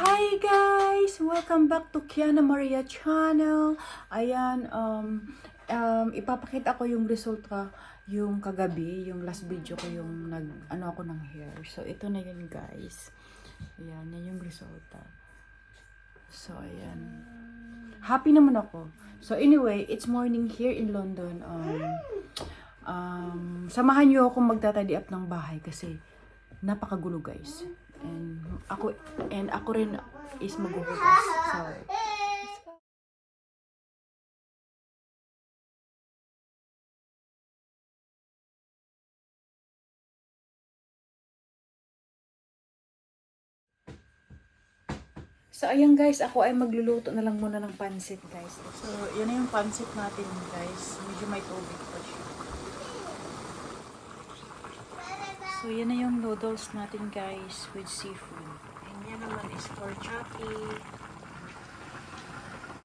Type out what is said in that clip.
Hi guys! Welcome back to Kiana Maria channel. Ayan, ipapakita ko yung resulta yung kagabi, yung last video ko yung ano ako ng hair. So, ito na yun guys. Ayan, yan yung resulta. So, ayan. Happy naman ako. So, anyway, it's morning here in London. Samahan nyo akong magtatidy up ng bahay kasi napakagulo guys. And ako rin is maghuhugas. So, ayan guys, ako ay magluluto na lang muna ng pansit guys. So, yan na yung pansit natin guys. Medyo may tubig pa siya. So, yan na yung noodles natin guys with seafood. And yan naman is pork choppy.